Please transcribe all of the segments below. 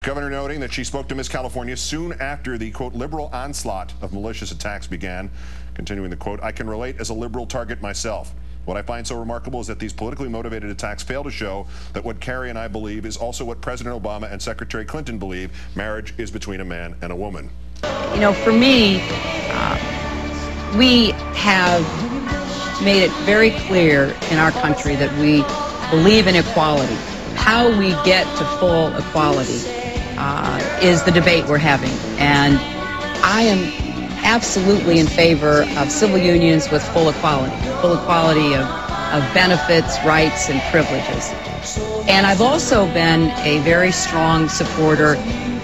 Governor noting that she spoke to Miss California soon after the, quote, liberal onslaught of malicious attacks began. Continuing the quote, I can relate as a liberal target myself. What I find so remarkable is that these politically motivated attacks fail to show that what Carrie and I believe is also what President Obama and Secretary Clinton believe. Marriage is between a man and a woman. You know, for me, we have made it very clear in our country that we believe in equality. How we get to full equality is the debate we're having. And I am absolutely in favor of civil unions with full equality of benefits, rights, and privileges. And I've also been a very strong supporter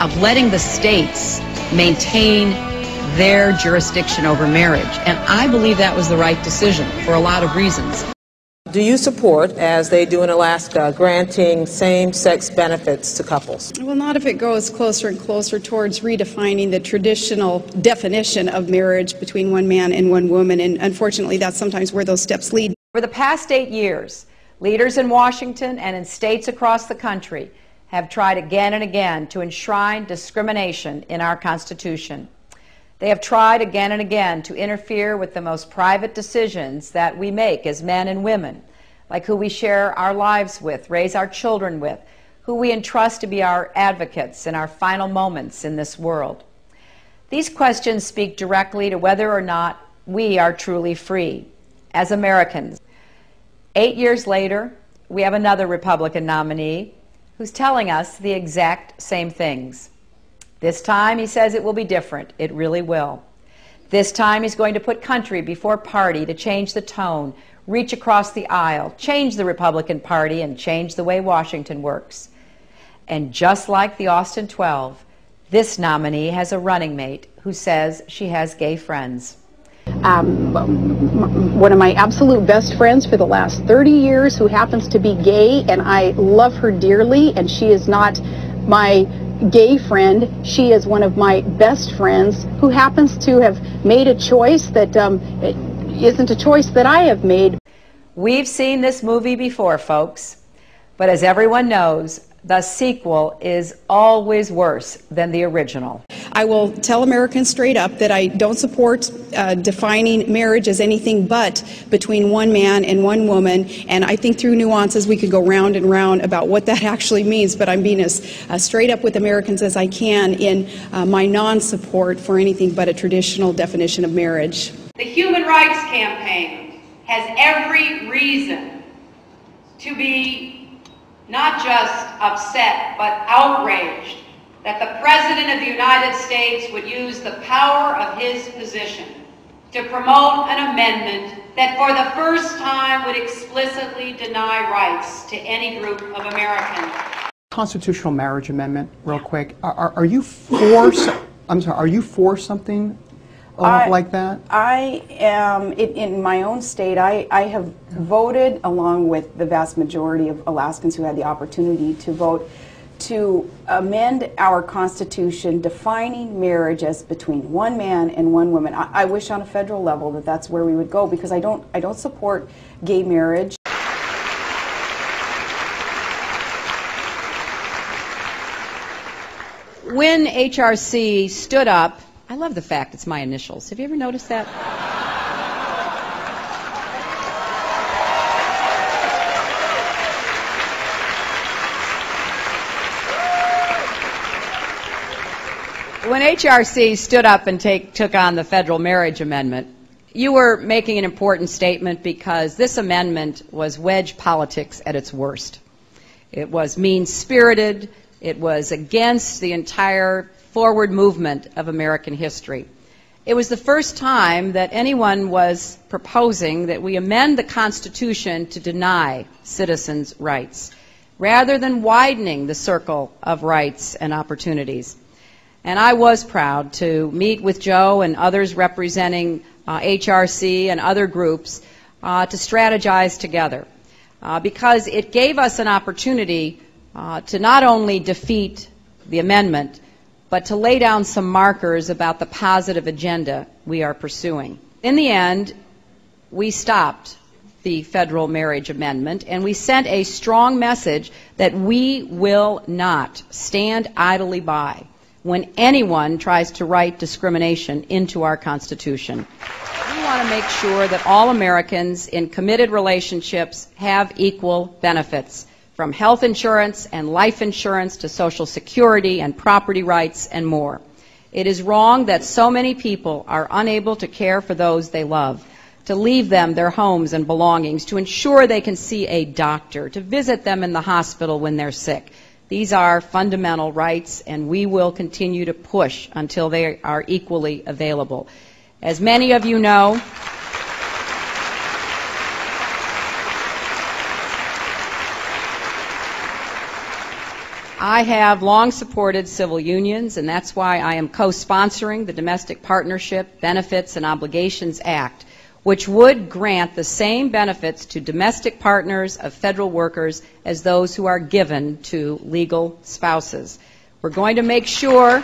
of letting the states maintain their jurisdiction over marriage. And I believe that was the right decision for a lot of reasons. Do you support, as they do in Alaska, granting same-sex benefits to couples? Well, not if it goes closer and closer towards redefining the traditional definition of marriage between one man and one woman, and unfortunately that's sometimes where those steps lead. For the past 8 years, leaders in Washington and in states across the country have tried again and again to enshrine discrimination in our Constitution. They have tried again and again to interfere with the most private decisions that we make as men and women, like who we share our lives with, raise our children with, who we entrust to be our advocates in our final moments in this world. These questions speak directly to whether or not we are truly free as Americans. 8 years later, we have another Republican nominee who's telling us the exact same things. This time he says it will be different. It really will. This time he's going to put country before party to change the tone, reach across the aisle, change the Republican Party, and change the way Washington works. And just like the Austin 12, this nominee has a running mate who says she has gay friends. One of my absolute best friends for the last 30 years who happens to be gay, and I love her dearly, and she is not my gay friend. She is one of my best friends who happens to have made a choice that isn't a choice that I have made. We've seen this movie before, folks, but as everyone knows, the sequel is always worse than the original. I will tell Americans straight up that I don't support defining marriage as anything but between one man and one woman, and I think through nuances we could go round and round about what that actually means, but I'm being as straight up with Americans as I can in my non-support for anything but a traditional definition of marriage. The Human Rights Campaign has every reason to be not just upset, but outraged that the President of the United States would use the power of his position to promote an amendment that for the first time would explicitly deny rights to any group of Americans. Constitutional marriage amendment, real quick. Are you for? I'm sorry. Are you for something like that? I am, in my own state, I have voted along with the vast majority of Alaskans who had the opportunity to vote to amend our Constitution defining marriage as between one man and one woman. I wish on a federal level that that's where we would go, because I don't support gay marriage. When HRC stood up, I love the fact it's my initials. Have you ever noticed that? When HRC stood up and took on the federal marriage amendment, you were making an important statement, because this amendment was wedge politics at its worst. It was mean-spirited. It was against the entire forward movement of American history. It was the first time that anyone was proposing that we amend the Constitution to deny citizens' rights, rather than widening the circle of rights and opportunities. And I was proud to meet with Joe and others representing HRC and other groups to strategize together, because it gave us an opportunity to not only defeat the amendment, but to lay down some markers about the positive agenda we are pursuing. In the end, we stopped the federal marriage amendment, and we sent a strong message that we will not stand idly by when anyone tries to write discrimination into our Constitution. We want to make sure that all Americans in committed relationships have equal benefits, from health insurance and life insurance to Social Security and property rights and more. It is wrong that so many people are unable to care for those they love, to leave them their homes and belongings, to ensure they can see a doctor, to visit them in the hospital when they're sick. These are fundamental rights, and we will continue to push until they are equally available. As many of you know, I have long supported civil unions, and that's why I am co-sponsoring the Domestic Partnership Benefits and Obligations Act, which would grant the same benefits to domestic partners of federal workers as those who are given to legal spouses. We're going to make sure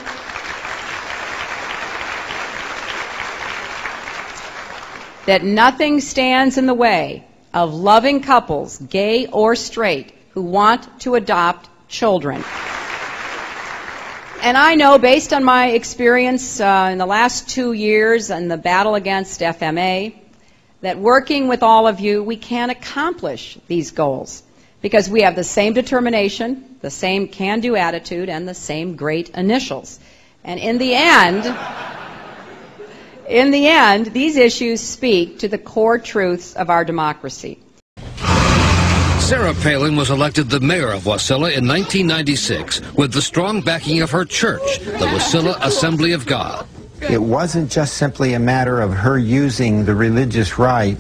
that nothing stands in the way of loving couples, gay or straight, who want to adopt children. And I know, based on my experience in the last 2 years in the battle against FMA, that working with all of you, we can accomplish these goals because we have the same determination, the same can-do attitude, and the same great initials. And in the end, these issues speak to the core truths of our democracy. Sarah Palin was elected the mayor of Wasilla in 1996 with the strong backing of her church, the Wasilla Assembly of God. It wasn't just simply a matter of her using the religious right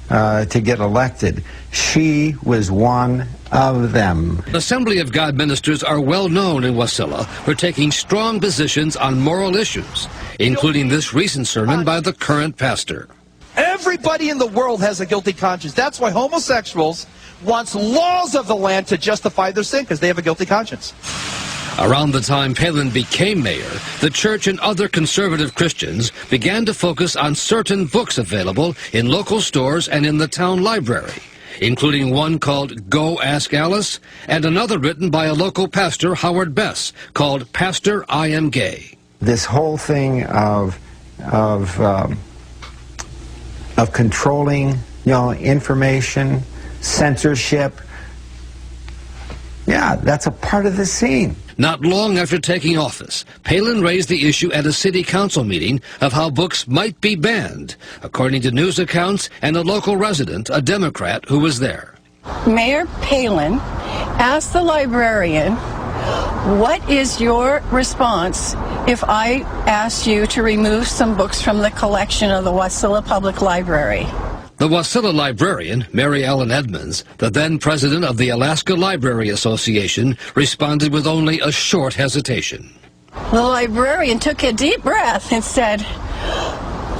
to get elected. She was one of them. Assembly of God ministers are well known in Wasilla for taking strong positions on moral issues, including this recent sermon by the current pastor. Everybody in the world has a guilty conscience. That's why homosexuals want laws of the land to justify their sin, because they have a guilty conscience. Around the time Palin became mayor, the church and other conservative Christians began to focus on certain books available in local stores and in the town library, including one called Go Ask Alice and another written by a local pastor, Howard Bess, called Pastor, I Am Gay. This whole thing of controlling, information, censorship, yeah, that's a part of the scene. Not long after taking office, Palin raised the issue at a city council meeting of how books might be banned, according to news accounts and a local resident, a Democrat, who was there. Mayor Palin asked the librarian, what is your response if I asked you to remove some books from the collection of the Wasilla Public Library? The Wasilla librarian, Mary Ellen Edmonds, the then president of the Alaska Library Association, responded with only a short hesitation. The librarian took a deep breath and said,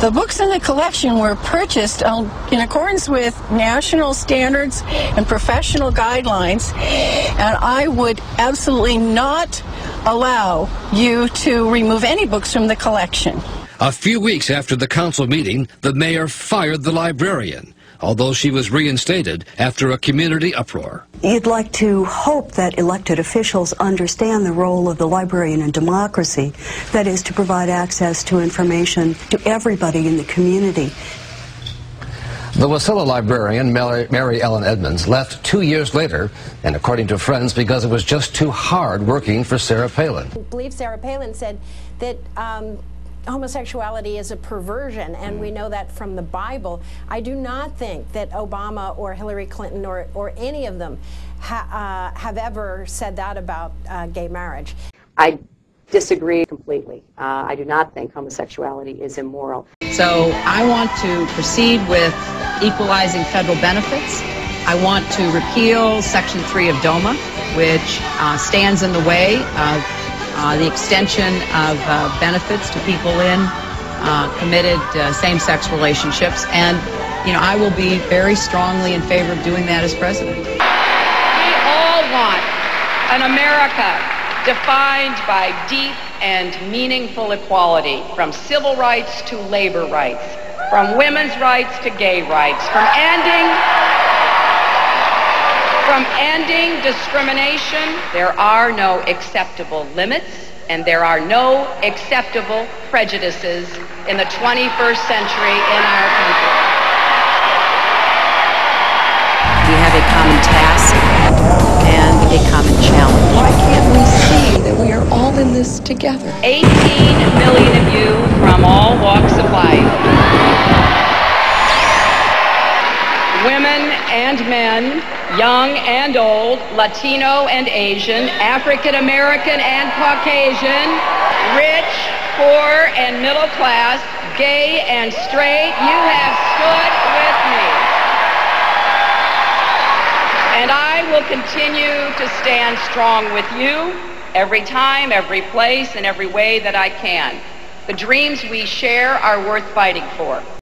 the books in the collection were purchased in accordance with national standards and professional guidelines, and I would absolutely not allow you to remove any books from the collection. A few weeks after the council meeting, the mayor fired the librarian, although she was reinstated after a community uproar. You'd like to hope that elected officials understand the role of the librarian in democracy, that is, to provide access to information to everybody in the community. The Wasilla librarian, Mary Ellen Edmonds, left 2 years later, and according to friends, because it was just too hard working for Sarah Palin. I believe Sarah Palin said that homosexuality is a perversion, and we know that from the Bible. I do not think that Obama or Hillary Clinton or any of them have ever said that about gay marriage. I disagree completely. I do not think homosexuality is immoral. So I want to proceed with equalizing federal benefits. I want to repeal Section 3 of DOMA, which stands in the way of the extension of benefits to people in committed same-sex relationships, and I will be very strongly in favor of doing that as president. We all want an America defined by deep and meaningful equality, from civil rights to labor rights, from women's rights to gay rights, from ending From ending discrimination, there are no acceptable limits, and there are no acceptable prejudices in the 21st century in our country. We have a common task and a common challenge. Why can't we see that we are all in this together? 18 million of you from all walks of life. Women and men, young and old, Latino and Asian, African American and Caucasian, rich, poor and middle class, gay and straight, you have stood with me. And I will continue to stand strong with you every time, every place, and every way that I can. The dreams we share are worth fighting for.